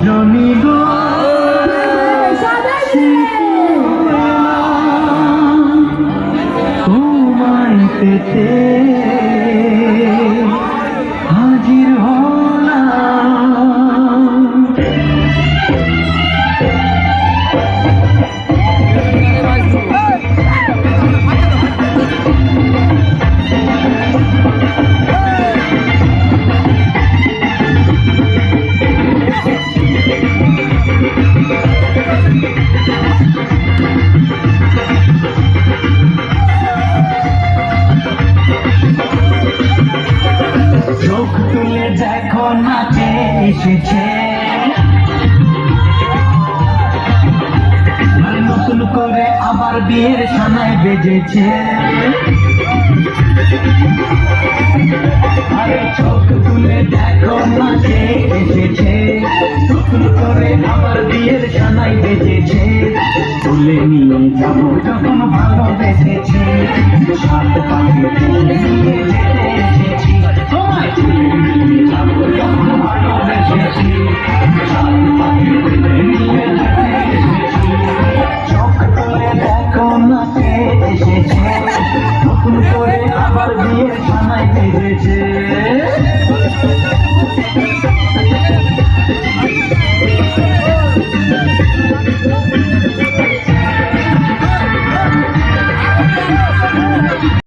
জমি গো তোমায় পেতে হাজির হলাম। চোখ তুলে দেখো নাচে এসেছে, নতুন করে আবার বিয়ের সানায় বেজেছে। আরে চোখ তুলে দেখো নাচে এসেছে, নতুন করে আবার বিয়ের সানায় বেজেছে। তুলে নিয়ে যাবো যখন ভালোবেসেছে, সাত পাখি তুলে নিয়ে